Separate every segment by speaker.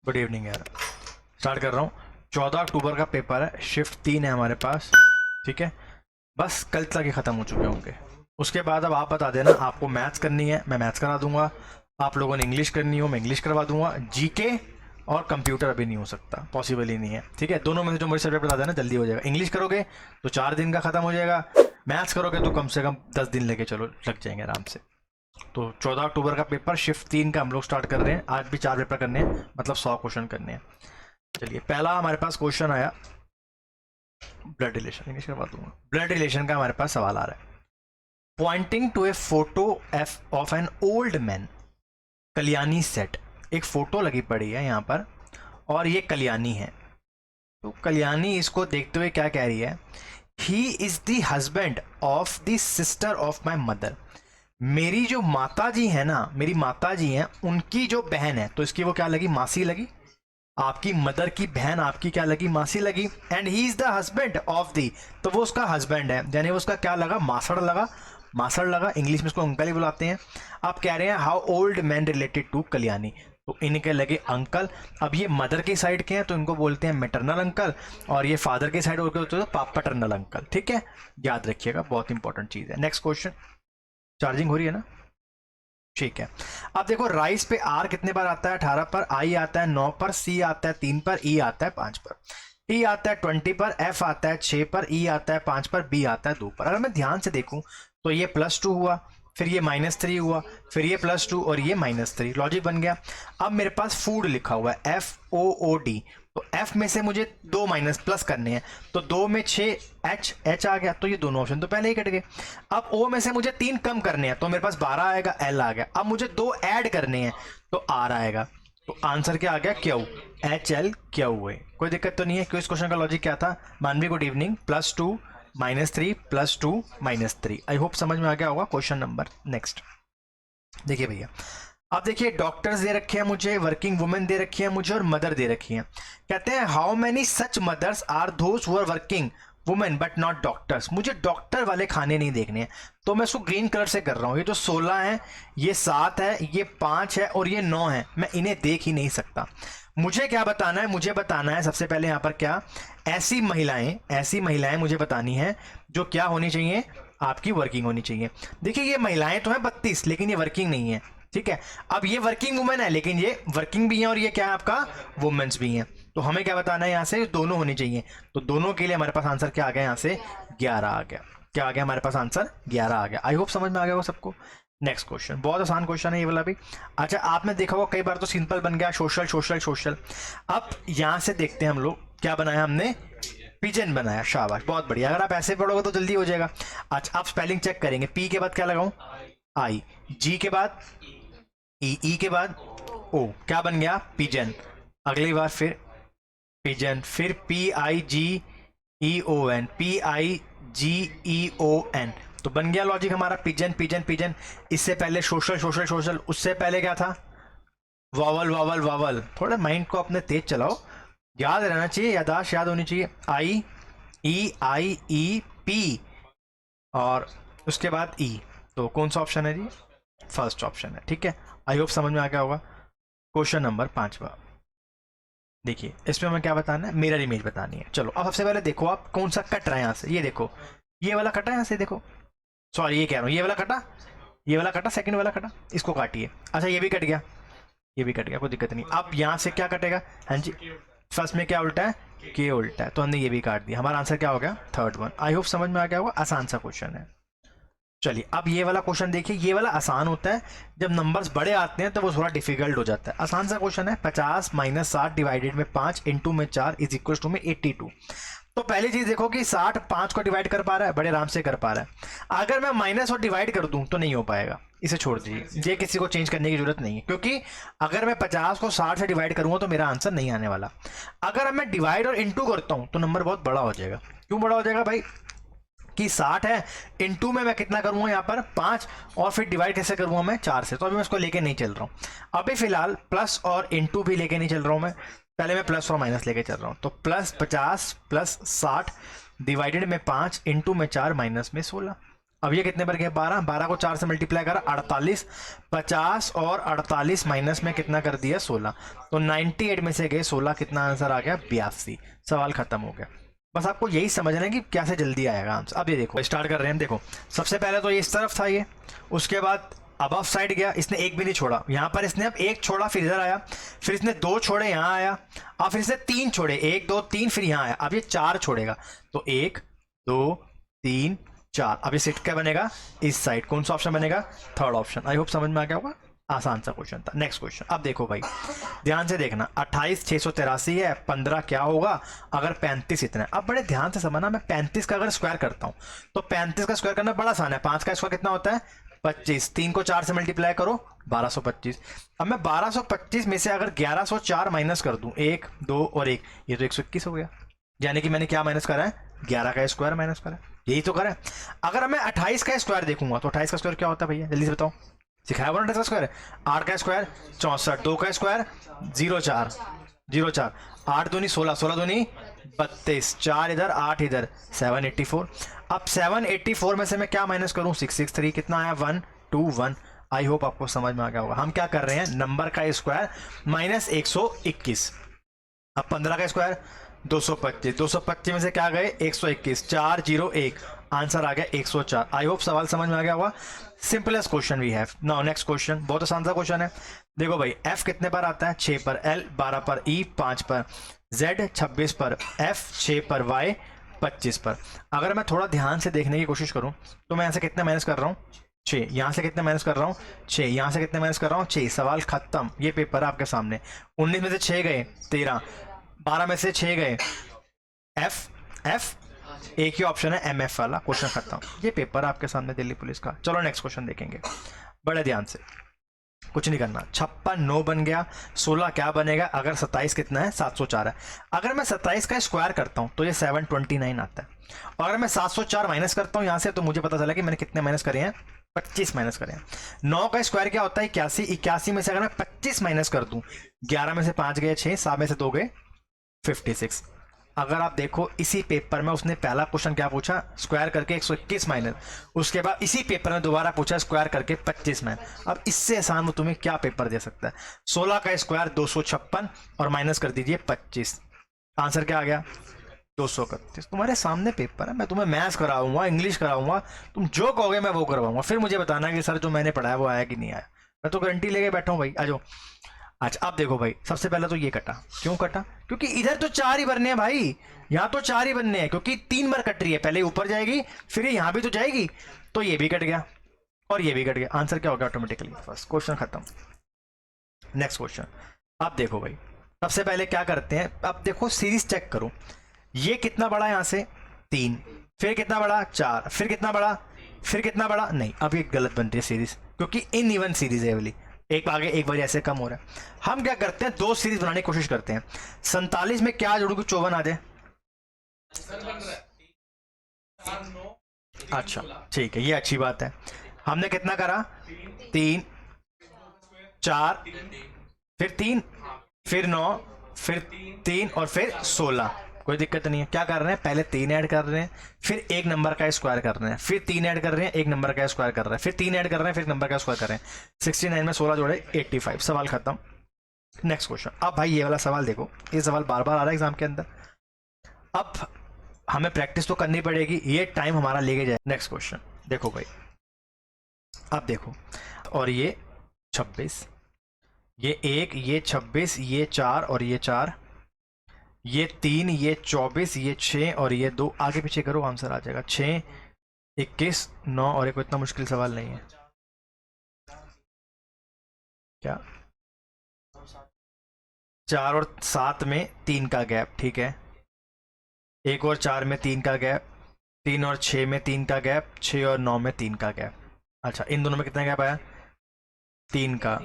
Speaker 1: Good evening यार। Start कर रहा हूँ। 14 अक्टूबर का पेपर है, शिफ्ट 3 है हमारे पास। ठीक है, बस कल तक ही ख़त्म हो चुके होंगे। उसके बाद अब आप बता देना, आपको मैथ्स करनी है मैं मैथ्स करा दूंगा, आप लोगों ने इंग्लिश करनी हो मैं इंग्लिश करवा दूंगा। जीके और कंप्यूटर अभी नहीं हो सकता, पॉसिबल ही नहीं है। ठीक है, दोनों में से जो मुझे सब्जेक्ट बता देना जल्दी हो जाएगा। इंग्लिश करोगे तो 4 दिन का ख़त्म हो जाएगा, मैथ्स करोगे तो कम से कम 10 दिन लेके चलो, लग जाएंगे आराम से। तो 14 अक्टूबर का पेपर शिफ्ट 3 का हम लोग स्टार्ट कर रहे हैं। आज भी 4 पेपर करने हैं, मतलब 100 क्वेश्चन करने हैं। चलिए, पहला हमारे पास क्वेश्चन आया ब्लड रिलेशन, इंग्लिश करवा दूंगा। ब्लड रिलेशन का हमारे पास सवाल आ रहा है। Pointing to a photo of an old man, Kalyani said. एक फोटो लगी पड़ी है यहाँ पर और ये कल्याणी है। तो कल्याणी इसको देखते हुए क्या कह रही है, he is the husband of the sister of my mother. मेरी जो माता जी है ना, मेरी माता जी हैं, उनकी जो बहन है, तो इसकी वो क्या लगी, मासी लगी। आपकी मदर की बहन आपकी क्या लगी, मासी लगी। And he is the husband of the, तो वो उसका हस्बैंड है, यानी वो उसका क्या लगा, मासड़ लगा। मासड़ लगा, इंग्लिश में इसको अंकल ही बुलाते हैं। आप कह रहे हैं how old man related to Kalyani, तो इनके लगे अंकल। अब ये मदर के साइड के हैं तो इनको बोलते हैं मैटरनल अंकल, और ये फादर के साइड होते हैं तो पैटर्नल अंकल। ठीक है, याद रखिएगा, बहुत इंपॉर्टेंट चीज़ है। Next question. चार्जिंग हो रही है ना, ठीक है। अब देखो, राइस पे आर कितने बार आता है, 18 पर, आई आता है 9 पर, सी आता है 3 पर, ई आता है 5 पर, टी आता है 20 पर, एफ आता है 6 पर, ई आता है 5 पर, बी आता है 2 पर। अगर मैं ध्यान से देखूं तो ये +2 हुआ, फिर ये -3 हुआ, फिर ये +2 और ये -3, लॉजिक बन गया। अब मेरे पास फूड लिखा हुआ है FOOD, तो F में से मुझे 2 माइनस प्लस करने हैं, तो 2 में 6 H आ गया, तो ये दोनों ऑप्शन तो पहले ही कट गए। अब O में से मुझे 3 कम करने हैं, तो मेरे पास 12 आएगा, L आ गया। अब मुझे 2 ऐड करने हैं तो R आएगा, तो आंसर क्या आ गया, Q, HL कोई दिक्कत तो नहीं है। क्यों, इस क्वेश्चन का लॉजिक क्या था। मानवी गुड इवनिंग। +2 -3 +2 -3, आई होप समझ में आ गया होगा। क्वेश्चन नंबर नेक्स्ट देखिए भैया। अब देखिए, डॉक्टर्स दे रखे हैं मुझे, वर्किंग वुमेन दे रखी है मुझे, और मदर दे रखी है। कहते हैं how many such mothers are those who are working women but not doctors. मुझे डॉक्टर वाले खाने नहीं देखने हैं, तो मैं इसको ग्रीन कलर से कर रहा हूँ। ये जो 16 है, ये 7 है, ये 5 है और ये 9 है, मैं इन्हें देख ही नहीं सकता। मुझे क्या बताना है, मुझे बताना है सबसे पहले यहाँ पर क्या, ऐसी महिलाएं मुझे बतानी है जो क्या होनी चाहिए, आपकी वर्किंग होनी चाहिए। देखिए, ये महिलाएं तो हैं 32, लेकिन ये वर्किंग नहीं है। ठीक है, अब ये वर्किंग वुमेन है, लेकिन ये वर्किंग भी है, और ये क्या है आपका, वुमेन्स भी हैं। तो हमें क्या बताना है, यहाँ से दोनों होनी चाहिए। तो दोनों के लिए हमारे पास आंसर क्या आ गया, यहाँ से 11 आ गया। क्या आ गया हमारे पास आंसर, 11 आ गया। आई होप समझ में आ गया वो सबको। नेक्स्ट क्वेश्चन, बहुत आसान क्वेश्चन है ये वाला भी। अच्छा, आपने देखा होगा कई बार तो सिंपल बन गया, सोशल सोशल सोशल। अब यहाँ से देखते हैं हम लोग क्या बनाया हमने, पिजन बनाया। शाबाश, बहुत बढ़िया। अगर आप ऐसे पढ़ोगे तो जल्दी हो जाएगा। अच्छा, आप स्पेलिंग चेक करेंगे। पी के बाद क्या लगाऊं, आई, जी के बाद ई के बाद ओ, क्या बन गया, पिजन। अगली बार फिर पिजन, फिर PIGEON, PIGEON, तो बन गया लॉजिक हमारा, पिजन पिजन पिजन। इससे पहले सोशल सोशल सोशल, उससे पहले क्या था, वावल वावल वावल। थोड़ा माइंड को अपने तेज चलाओ, याद रहना चाहिए, यादाश्त याद होनी चाहिए। IEIEP और उसके बाद ई, तो कौन सा ऑप्शन है जी, फर्स्ट ऑप्शन है। ठीक है, आई होप समझ में आ गया होगा। क्वेश्चन नंबर 5वां देखिए, इसमें हमें क्या बताना है, मिरर इमेज बतानी है। चलो, अब सबसे पहले देखो आप कौन सा कट रहा है यहाँ से। ये देखो, ये वाला कटा है यहाँ से, देखो, सॉरी ये कह रहा हूँ, ये वाला कटा, ये वाला कटा, सेकंड वाला कटा, इसको काटिए। अच्छा, ये भी कट गया, ये भी कट गया, कोई दिक्कत नहीं। अब यहाँ से क्या कटेगा, हाँ जी, फर्स्ट में क्या उल्टा है, के उल्टा है, तो हमने ये भी काट दिया। हमारा आंसर क्या हो गया, थर्ड वन। आई होप समझ में आ गया होगा, आसान सा क्वेश्चन है। चलिए, अब ये वाला क्वेश्चन देखिए। ये वाला आसान होता है, जब नंबर्स बड़े आते हैं तो वो थोड़ा डिफिकल्ट हो जाता है। आसान सा क्वेश्चन है, 50 - 60 डिवाइडेड में 5 इंटू में 4 इज इक्वल टू में 82। तो पहली चीज देखो कि 60 5 को डिवाइड कर पा रहा है, बड़े आराम से कर पा रहा है। अगर मैं माइनस और डिवाइड कर दूं तो नहीं हो पाएगा, इसे छोड़ दीजिए, ये किसी को चेंज करने की जरूरत नहीं है, क्योंकि अगर मैं 50 को 60 से डिवाइड करूंगा तो मेरा आंसर नहीं आने वाला। अगर अब मैं डिवाइड और इंटू करता हूं तो नंबर बहुत बड़ा हो जाएगा। क्यों बड़ा हो जाएगा भाई, कि 60 है, इनटू में मैं कितना करूंगा यहाँ पर 5, और फिर डिवाइड कैसे करूंगा मैं 4 से। तो अभी मैं इसको लेके नहीं चल रहा हूँ, अभी फिलहाल प्लस और इनटू भी लेके नहीं चल रहा हूँ मैं, पहले मैं प्लस और माइनस लेके चल रहा हूँ। तो +50 + 60 डिवाइडेड में 5 इंटू में 4 माइनस में 16। अब ये कितने पर गया 12, 12 को 4 से मल्टीप्लाई करा 48, 50 और 48 माइनस में कितना कर दिया 16, तो 98 में से गए 16, कितना आंसर आ गया 82। सवाल खत्म हो गया। बस आपको यही समझना है कि कैसे जल्दी आएगा आंसर। अब ये देखो स्टार्ट कर रहे हैं हम। देखो सबसे पहले तो ये इस तरफ था ये, उसके बाद अबव साइड गया, इसने एक भी नहीं छोड़ा, यहाँ पर इसने अब एक छोड़ा, फिर इधर आया, फिर इसने 2 छोड़े, यहाँ आया, अब फिर इसने 3 छोड़े, 1 2 3, फिर यहाँ आया, अब ये 4 छोड़ेगा, तो 1 2 3 4। अब ये सेट क्या बनेगा इस साइड, कौन सा ऑप्शन बनेगा थर्ड ऑप्शन। आई होप समझ में आ गया होगा, आसान सा क्वेश्चन था। नेक्स्ट क्वेश्चन अब देखो भाई ध्यान से देखना, 28 683 है, 15 क्या होगा अगर 35 इतना है। अब बड़े ध्यान से समझना, मैं 35 का अगर स्क्वायर करता हूं तो 35 का स्क्वायर करना बड़ा आसान है। 5 का स्क्वायर कितना होता है 25, 3 को 4 से मल्टीप्लाई करो 1225। अब मैं 1225 में से अगर 1104 माइनस कर दूं, 1 2 और 1, ये तो 121 हो गया, यानी कि मैंने क्या माइनस करा है 11 का स्क्वायर माइनस करा, यही तो करा है। अगर मैं 28 का स्क्वायर देखूंगा तो 28 का स्क्वायर क्या होता है भैया जल्दी से बताओ, सिखाया हुआ ना 28 का स्क्वायर, 8 का स्क्वायर 64, 2 का स्क्वायर 04 04, 8 दूनी 16, 16 दूनी 32, 4 इधर 8 इधर 784। अब 784 में से मैं क्या माइनस करूं 663, कितना आया 121। आई होप आपको समझ में आ गया होगा। हम क्या कर रहे हैं नंबर का स्क्वायर माइनस 121। अब 15 का स्क्वायर 225, 225 में से क्या गए 121, 401, आंसर आ गया 104। आई होप सवाल समझ में आ गया होगा। Simplest question we have now. Next question बहुत आसान सा क्वेश्चन है। देखो भाई एफ कितने पर आता है 6 पर, एल 12 पर, ई 5 पर, जेड 26 पर, एफ 6 पर, वाई 25 पर। अगर मैं थोड़ा ध्यान से देखने की कोशिश करूं तो मैं यहाँ से कितने माइनस कर रहा हूँ 6, यहाँ से कितने माइनस कर रहा हूँ 6, यहाँ से कितने माइनस कर रहा हूँ 6। सवाल खत्म, ये पेपर है आपके सामने। 19 में से 6 गए 13, 12 में से 6 गए एफ एफ, एक ही ऑप्शन है एम एफ वाला, क्वेश्चन खत्म। ये पेपर आपके सामने दिल्ली पुलिस का। चलो नेक्स्ट क्वेश्चन देखेंगे बड़े ध्यान से, कुछ नहीं करना। 56 9 बन गया, 16 क्या बनेगा अगर 27 कितना है 704 है। अगर मैं 27 का स्क्वायर करता हूं तो ये 729 आता है, और अगर मैं 704 माइनस करता हूं यहां से तो मुझे पता चला कि मैंने कितने माइनस करे हैं 25 माइनस करें। 9 का स्क्वायर क्या होता है 81, 81 में से अगर मैं 25 माइनस कर दूं, 11 में से 5 गए 6, 7 में से 2 गए 56। अगर आप देखो इसी पेपर में उसने पहला क्वेश्चन क्या पूछा स्क्वायर करके 121 माइनस, उसके बाद इसी पेपर में दोबारा पूछा स्क्वायर करके 25 माइनस। अब इससे आसान वो तुम्हें क्या पेपर दे सकता है। 16 का स्क्वायर 256 और माइनस कर दीजिए 25, आंसर क्या आ गया 231। तुम्हारे सामने पेपर है, मैं तुम्हें मैथ्स कराऊंगा, इंग्लिश कराऊंगा, तुम जो कहोगे मैं वो करवाऊंगा, फिर मुझे बताना कि सर जो मैंने पढ़ाया वो आया कि नहीं आया। मैं तो गारंटी लेके बैठा हूँ भाई, आ जाओ। अच्छा अब देखो भाई सबसे पहले तो ये कटा, क्यों कटा क्योंकि इधर तो 4 ही बनने हैं भाई, यहाँ तो 4 ही बनने हैं क्योंकि 3 बार कट रही है, पहले ऊपर जाएगी फिर यहाँ भी तो जाएगी, तो ये भी कट गया और ये भी कट गया। आंसर क्या होगा ऑटोमेटिकली फर्स्ट, क्वेश्चन खत्म। नेक्स्ट क्वेश्चन अब देखो भाई सबसे पहले क्या करते हैं, अब देखो सीरीज चेक करो, ये कितना बड़ा यहाँ से 3, फिर कितना बड़ा 4, फिर कितना बड़ा, फिर कितना बड़ा, नहीं अब ये गलत बन रही है सीरीज क्योंकि इन इवन सीरीज है वाली, एक आगे एक बार ऐसे कम हो रहा है। हम क्या करते हैं 2 सीरीज बनाने की कोशिश करते हैं। 47 में क्या जोड़ू 54 आ जाए, अच्छा ठीक है ये अच्छी बात है। हमने कितना करा 3 4 फिर 3 फिर 9 फिर 3 और फिर 16, कोई दिक्कत नहीं है। क्या कर रहे हैं पहले 3 ऐड कर रहे हैं, फिर एक नंबर का स्क्वायर कर रहे हैं, फिर 3 ऐड कर रहे हैं, एक नंबर का स्क्वायर कर रहे हैं, फिर 3 ऐड कर रहे हैं, फिर नंबर का स्क्वायर कर रहे हैं। 69 में 16 जोड़े 85, सवाल खत्म। Next question. अब भाई ये वाला सवाल देखो, ये सवाल बार बार आ रहा है एग्जाम के अंदर, अब हमें प्रैक्टिस तो करनी पड़ेगी, ये टाइम हमारा लेके जाए। नेक्स्ट क्वेश्चन देखो भाई, अब देखो और ये 26, ये 1, ये 26, ये 4 और ये 4, ये 3, ये 24, ये 6 और ये 2, आगे पीछे करो आंसर आ जाएगा 6 21 9। और ये कोई इतना मुश्किल सवाल नहीं है क्या, 4 और 7 में 3 का गैप, ठीक है, 1 और 4 में 3 का गैप, 3 और 6 में 3 का गैप, 6 और 9 में 3 का गैप। अच्छा इन दोनों में कितना गैप आया 3 का,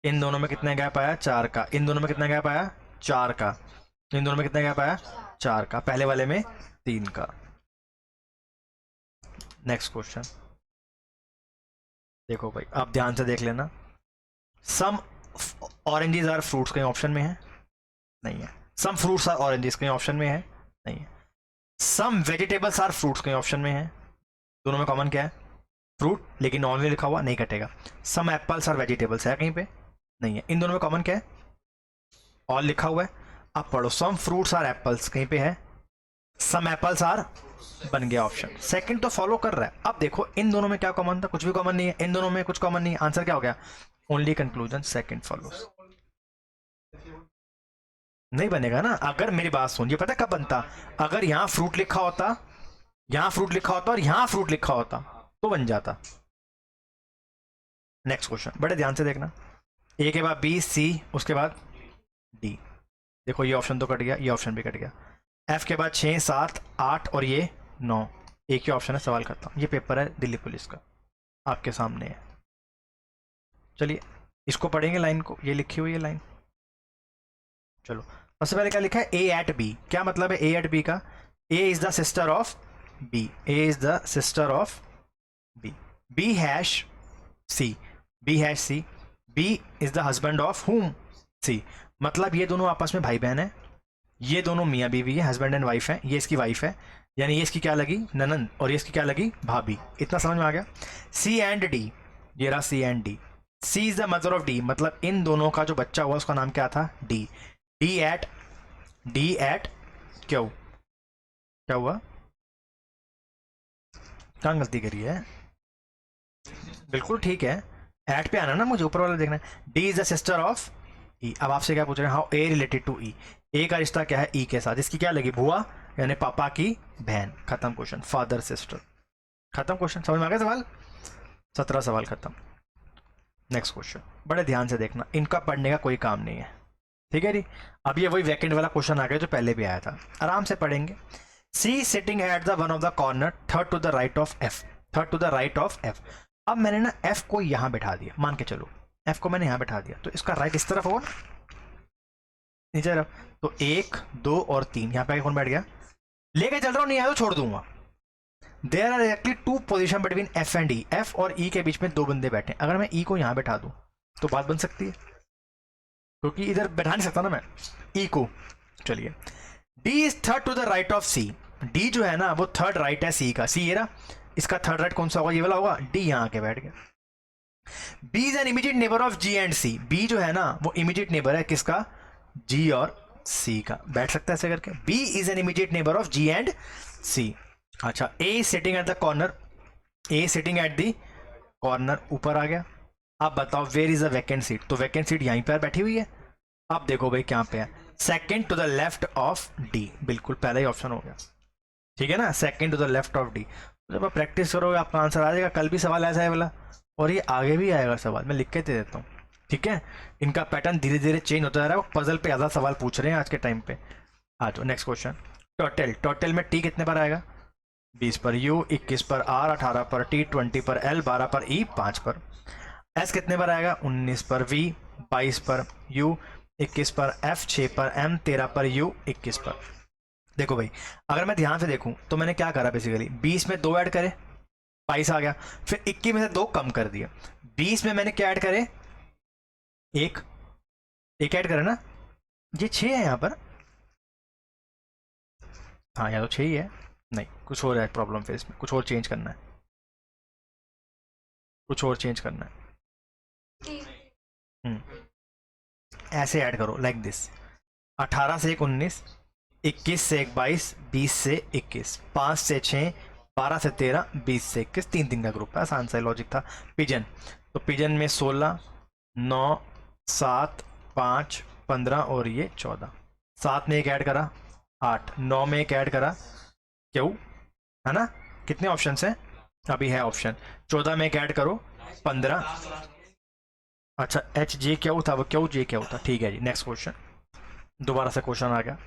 Speaker 1: इन दोनों में कितना गैप आया 4 का, इन दोनों में कितना गैप आया 4 का, इन दोनों में कितना गैप आया 4 का, पहले वाले में 3 का। नेक्स्ट क्वेश्चन देखो भाई आप ध्यान से देख लेना, सम ऑरेंजेस आर फ्रूट्स कहीं ऑप्शन में है नहीं है, सम फ्रूट्स आर ऑरेंजेस कहीं ऑप्शन में है नहीं है, सम वेजिटेबल्स आर फ्रूट्स कहीं ऑप्शन में है, दोनों में कॉमन क्या है? फ्रूट, लेकिन ऑनली लिखा हुआ नहीं कटेगा। सम एप्पल्स आर वेजिटेबल्स है कहीं पे? नहीं है। इन दोनों में कॉमन क्या है? ऑल लिखा हुआ है। अब पढ़ो, सम फ्रूट्स आर एप्पल्स कहीं पे है? सम एप्पल्स आर, बन गया ऑप्शन। सेकंड तो फॉलो कर रहा है। अब देखो इन दोनों में क्या कॉमन था? कुछ भी कॉमन नहीं है। इन दोनों में कुछ कॉमन नहीं है। आंसर क्या हो गया? Only conclusion second follows. नहीं बनेगा ना। अगर मेरी बात सुन, ये पता कब बनता? अगर यहां फ्रूट लिखा होता, यहां फ्रूट लिखा होता और यहां फ्रूट लिखा होता तो बन जाता। नेक्स्ट क्वेश्चन बड़े ध्यान से देखना। ए के बाद बी, सी, उसके बाद डी। देखो ये ऑप्शन तो कट गया, ये ऑप्शन भी कट गया। एफ के बाद 6, 7, 8 और ये 9। एक ही ऑप्शन है, सवाल करता हूं। ये पेपर है दिल्ली पुलिस का, आपके सामने है। चलिए इसको पढ़ेंगे, लाइन को, ये लिखी हुई है लाइन। चलो सबसे पहले क्या लिखा है? A at B. क्या मतलब है ए एट बी का? A is the sister of B. A is the sister of B. B hash C. B hash C. B is the husband of whom? C. मतलब ये दोनों आपस में भाई बहन है। ये दोनों मियाँ बीवी है, हस्बैंड एंड वाइफ है। ये इसकी वाइफ है, यानी ये इसकी क्या लगी? ननंद, और ये इसकी क्या लगी? भाभी। इतना समझ में आ गया? सी एंड डी, ये रहा C and D. C is the mother of D, मतलब इन दोनों का जो बच्चा हुआ उसका नाम क्या था? डी। डी एट क्यों? क्या हुआ? कहाँ गलती करी है? बिल्कुल ठीक है, एट पे आना ना, मुझे ऊपर वाला देखना है। D is the sister of E. अब आपसे क्या पूछ रहे हैं? How A related to E. A का रिश्ता क्या है? ई के साथ। इसकी क्या लगी? बुआ, यानी पापा की बहन। खत्म क्वेश्चन। फादर सिस्टर, खत्म क्वेश्चन। समझ में आ गया सवाल? 17 सवाल खत्म। नेक्स्ट क्वेश्चन बड़े ध्यान से देखना, इनका पढ़ने का कोई काम नहीं है, ठीक है जी। अब ये वही वैकेंट वाला क्वेश्चन आ गया जो पहले भी आया था, आराम से पढ़ेंगे। C sitting at the one of the corner, third to the right of F. Third to the right of F. अब मैंने ना एफ को यहां बैठा दिया, मान के चलो एफ को मैंने यहां बैठा दिया, तो इसका राइट इस तरफ होगा, नीचे तरफ। तो 1, 2 और 3 यहाँ पे कौन बैठ गया? लेके चल रहा हूं, नहीं आया तो छोड़ दूंगा। There are actually 2 position between F and E. F और ई के बीच में 2 बंदे बैठे। अगर मैं ई को यहां बैठा दूं तो बात बन सकती है, क्योंकि इधर बैठा नहीं सकता ना मैं ई को। चलिए, D is third to the right of C. D जो है ना वो थर्ड राइट है सी का। सी ये रहा, इसका थर्ड राइट कौन सा होगा? ये वाला होगा। डी यहां आके बैठ गया। B is an immediate neighbour of G and C. B जो है ना वो इमीडिएट नेबर है किसका? जी और सी का। बैठ सकता है ऐसे करके। B is an immediate neighbour of G and C. अच्छा, A sitting at the corner. A sitting at the corner, ऊपर आ गया। अब बताओ where is the vacant seat? तो वैकेंट सीट यहीं पर बैठी हुई है। अब देखो भाई क्या पे है? Second to the left of D. बिल्कुल पहला ही ऑप्शन हो गया, ठीक है ना, second to the left of D. जब आप प्रैक्टिस करोगे आपका आंसर आ जाएगा। कल भी सवाल ऐसा है वाला, और ये आगे भी आएगा सवाल, मैं लिख के दे देता हूँ, ठीक है। इनका पैटर्न धीरे धीरे चेंज होता जा रहा है। पजल पे ज़्यादा सवाल पूछ रहे हैं आज के टाइम पे। आ जाओ नेक्स्ट क्वेश्चन। टोटल, टोटल में टी कितने पर आएगा? 20 पर। यू 21 पर। आर 18 पर। टी 20 पर। एल 12 पर। ई 5 पर। एस कितने पर आएगा? 19 पर। वी 22 पर। यू 21 पर। एफ 6 पर। एम 13 पर। यू 21 पर। देखो भाई, अगर मैं ध्यान से देखूं तो मैंने क्या करा बेसिकली, 20 में 2 ऐड करे, 22 आ गया। फिर 21 में से 2 कम कर दिया। 20 में मैंने क्या ऐड करे? एक ऐड करे ना, ये 6 है यहाँ पर। हाँ यहाँ तो 6 ही है। नहीं, कुछ और है प्रॉब्लम फेस में, कुछ और चेंज करना है, कुछ और चेंज करना है। ऐसे ऐड करो लाइक दिस। 18 से 1 19, 21 से 1 22, 20 से 21, 5 से 6, 12 से 13, 20 से 21, 3 का ग्रुप है। आसान सा लॉजिक था। पिजन, तो पिजन में 16, 9, 7, 5, 15 और ये 14। 7 में एक ऐड करा 8, 9 में एक ऐड करा क्यों, है ना। कितने ऑप्शन हैं? अभी है ऑप्शन। 14 में एक ऐड करो 15। अच्छा, एच जे क्यों था? वो क्यों जे क्यों था? ठीक है जी। नेक्स्ट क्वेश्चन, दोबारा से क्वेश्चन आ गया।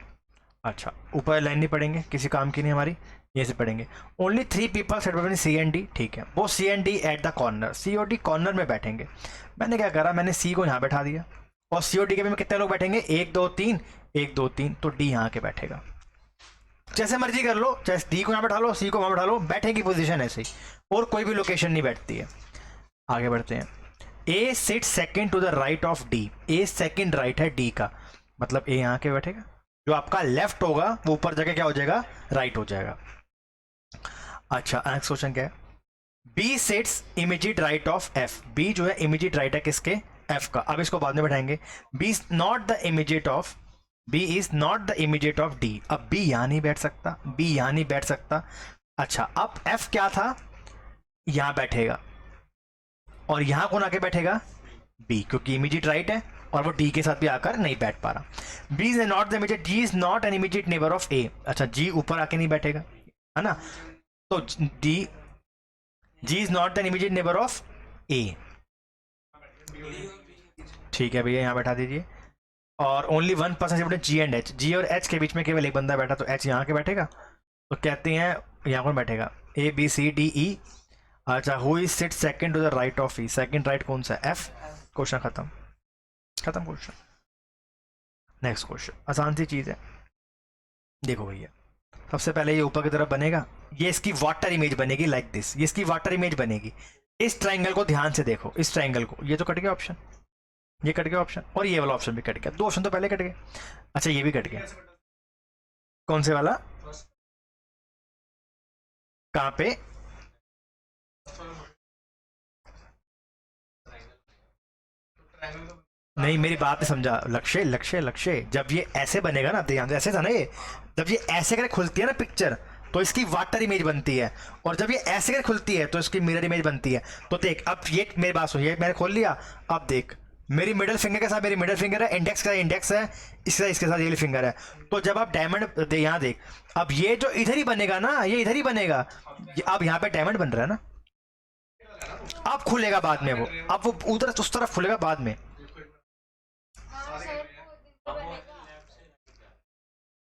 Speaker 1: अच्छा, ऊपर लाइन नहीं पढ़ेंगे, किसी काम की नहीं हमारी, ये से पढ़ेंगे। Only 3 people set between C and D. ठीक है, वो C and D at the corner. C और डी कॉर्नर में बैठेंगे। मैंने क्या करा, मैंने सी को यहाँ बैठा दिया, और सी और डी के में कितने लोग बैठेंगे? 1 2 3, 1 2 3, तो डी यहाँ के बैठेगा। जैसे मर्जी कर लो, चाहे डी को यहाँ बैठा लो, सी को वहाँ बैठा लो, बैठेगी पोजीशन ऐसे ही, और कोई भी लोकेशन नहीं बैठती है। आगे बढ़ते हैं। A sit second to the right of D. A second right है डी का, मतलब ए यहाँ के बैठेगा। जो आपका लेफ्ट होगा वो ऊपर जाके क्या हो जाएगा? राइट हो जाएगा। अच्छा, नेक्स्ट क्वेश्चन क्या है? B sits immediate right of F, B जो है इमीडिएट राइट है किसके, एफ का। अब इसको बाद में बैठाएंगे, B is not the immediate of, B is not the immediate of D. अब बी यहां नहीं बैठ सकता, बी यहां नहीं बैठ सकता। अच्छा, अब एफ क्या था, यहां बैठेगा, और यहां कौन आके बैठेगा, बी, क्योंकि इमीडिएट राइट है और वो डी के साथ भी आकर नहीं बैठ पा रहा। B is not the immediate, G is not an immediate neighbour of A. अच्छा, जी ऊपर आके नहीं बैठेगा, है ना, तो D, G is not an immediate neighbour of A. ठीक है भैया, यहां बैठा दीजिए। और only one person G and H, G और एच के बीच में केवल एक बंदा बैठा, तो एच यहाँ के बैठेगा, तो कहते हैं यहाँ कौन बैठेगा, A B C D E. अच्छा, who is sit second to the right of E, second right कौन सा, एफ। क्वेश्चन खत्म, खत्म क्वेश्चन। नेक्स्ट क्वेश्चन, आसान सी चीज है, देखो भैया, सबसे पहले ये ऊपर की तरफ बनेगा, ये इसकी वाटर इमेज बनेगी लाइक दिस, ये इसकी वाटर इमेज बनेगी। इस ट्राइंगल को ध्यान से देखो, इस ट्राइंगल को, ये तो कट गया ऑप्शन, ये कट गया ऑप्शन, और ये वाला ऑप्शन भी कट गया, दो ऑप्शन तो पहले कट गए। अच्छा, ये भी कट गया, कौन से वाला, कहां पे, नहीं मेरी बात नहीं समझा, लक्ष्य लक्ष्य लक्ष्य, जब ये ऐसे बनेगा ना, ध्यान से, ऐसे था ना ये, जब ये ऐसे करके खुलती है ना पिक्चर, तो इसकी वाटर इमेज बनती है, और जब ये ऐसे करके खुलती है तो इसकी मिरर इमेज बनती है। तो देख, अब ये मेरी बात सुन, ये मैंने खोल लिया, अब देख मेरी मिडल फिंगर के साथ मेरी मिडल फिंगर है, इंडेक्स का इंडेक्स है, इसके साथ ये फिंगर है। तो जब आप डायमंड यहाँ देख, अब ये जो इधर ही बनेगा ना, ये इधर ही बनेगा, अब यहाँ पे डायमंड बन रहा है ना, अब खुलेगा बाद में वो, अब वो उधर उस तरफ खुलेगा बाद में।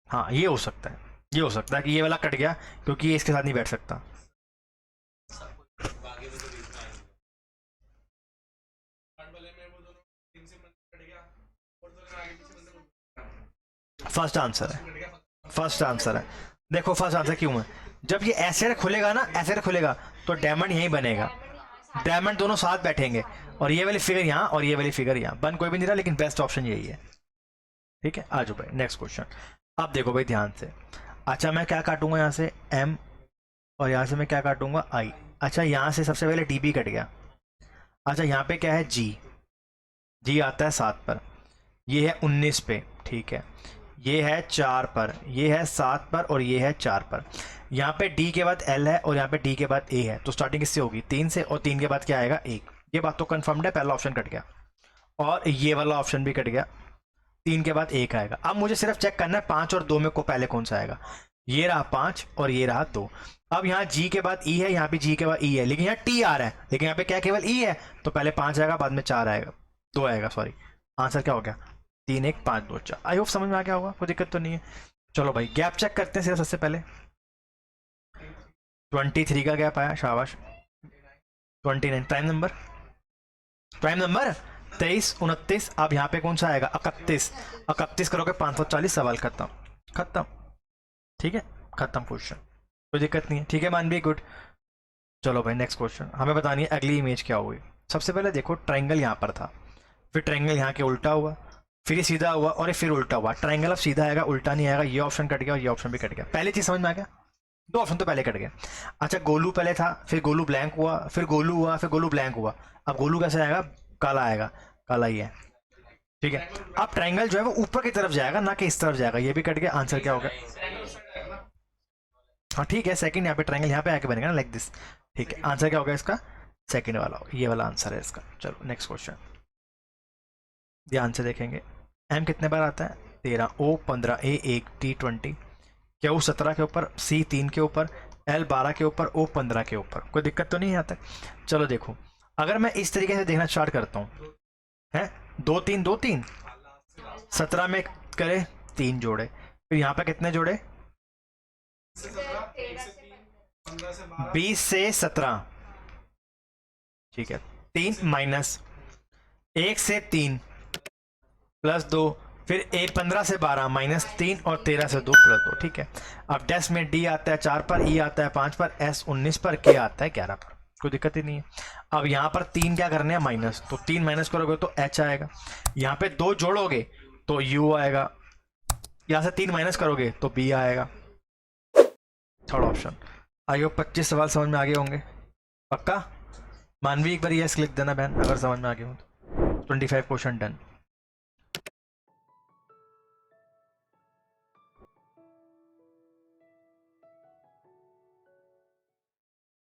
Speaker 1: हाँ, ये हो सकता है, ये हो सकता है कि ये वाला कट गया, क्योंकि ये इसके साथ नहीं बैठ सकता। फर्स्ट आंसर है, फर्स्ट आंसर है। देखो फर्स्ट आंसर क्यों है, जब ये ऐसे खुलेगा ना, ऐसे खुलेगा, तो डायमंड यहीं बनेगा, डायमंड दोनों साथ बैठेंगे, और ये वाली फिगर यहाँ और ये वाली फिगर यहाँ, बन कोई भी नहीं रहा, लेकिन बेस्ट ऑप्शन यही है। ठीक है, आ जाओ भाई नेक्स्ट क्वेश्चन। अब देखो भाई ध्यान से, अच्छा मैं क्या काटूंगा यहाँ से, एम, और यहाँ से मैं क्या काटूंगा, आई। अच्छा, यहाँ से सबसे पहले डी बी कट गया। अच्छा, यहाँ पे क्या है, जी, जी आता है 7 पर, ये है 19 पे, ठीक है, ये है 4 पर, ये है 7 पर, और ये है 4 पर। यहाँ पे डी के बाद एल है, और यहाँ पे डी के बाद ए है, तो स्टार्टिंग किससे होगी, 3 से, और 3 के बाद क्या आएगा, 1। ये बात तो कंफर्म्ड है, पहला ऑप्शन कट गया, और ये वाला ऑप्शन भी कट गया, 3 के बाद 1 आएगा। अब मुझे सिर्फ चेक करना है 5 और 2 में को पहले कौन सा आएगा, ये रहा 5 और ये रहा 2। अब यहाँ जी के बाद ई है, यहाँ पे जी के बाद ई है, लेकिन यहाँ टी आ रहा है, लेकिन यहाँ पे क्या केवल ई है, तो पहले 5 आएगा, बाद में 4 आएगा, 2 आएगा, सॉरी। आंसर क्या हो गया, 3 1 5 2 4। आई होप समझ में आ गया होगा, कोई दिक्कत तो नहीं है। चलो भाई गैप चेक करते हैं सिर्फ सबसे पहले, 23 का गैप आया, शाबाश। 29 प्राइम नंबर, प्राइम नंबर 23 29। अब यहाँ पे कौन सा आएगा, 31, 31 करोगे 540, सवाल खत्म, खत्म। ठीक है, खत्म क्वेश्चन, कोई दिक्कत नहीं है। ठीक है मानवी, गुड। चलो भाई नेक्स्ट क्वेश्चन, हमें बतानी है अगली इमेज क्या हुई। सबसे पहले देखो, ट्राइंगल यहाँ पर था, फिर ट्राइंगल यहाँ के उल्टा हुआ, फिर ये सीधा हुआ, और ये फिर उल्टा हुआ। ट्राइंगल अब सीधा आएगा, उल्टा नहीं आएगा, ये ऑप्शन कट गया और ये ऑप्शन भी कट गया। पहली चीज समझ में आ गया, 2 ऑप्शन तो पहले कट गया। अच्छा, गोलू पहले था, फिर गोलू ब्लैंक हुआ, फिर गोलू हुआ, फिर गोलू ब्लैंक हुआ। अब गोलू कैसे आएगा, काला आएगा, काला ही है। ठीक है, अब ट्राइंगल जो है वो ऊपर की तरफ जाएगा, ना कि इस तरफ जाएगा, ये भी कट गया। आंसर क्या होगा, हाँ ठीक है, सेकंड यहाँ पे ट्राइंगल यहाँ पे आके बनेगा ना लाइक दिस। ठीक है, आंसर क्या होगा इसका, सेकंड वाला होगा, ये वाला आंसर है इसका। चलो नेक्स्ट क्वेश्चन ध्यान से देखेंगे। एम कितने बार आता है, 13, ओ 15, ए 1, टी 20, क्यू 17 के ऊपर, सी 3 के ऊपर, एल 12 के ऊपर, ओ 15 के ऊपर। कोई दिक्कत तो नहीं आता। चलो देखो, अगर मैं इस तरीके से देखना स्टार्ट करता हूँ, है 2 3 2 3, 17 में करे 3 जोड़े, फिर यहाँ पे कितने जोड़े, 20 से 17, ठीक है, 3 माइनस 1 से 3 प्लस 2, फिर ए 15 से 12 माइनस 3, और 13 से 2 प्लस 2। ठीक है, अब डेस में डी आता है 4 पर, ई आता है 5 पर, एस 19 पर, के आता है 11 पर। कोई दिक्कत ही नहीं है। अब यहाँ पर 3 क्या करने हैं, माइनस, तो 3 माइनस करोगे तो एच आएगा। यहाँ पे 2 जोड़ोगे तो यू आएगा, यहाँ से 3 माइनस करोगे तो बी आएगा। Third option. आई होप 25 सवाल समझ में आ गए होंगे। पक्का? मानवी एक बार यस लिख देना बहन, अगर समझ में आ गया हो तो। 25 क्वेश्चन डन।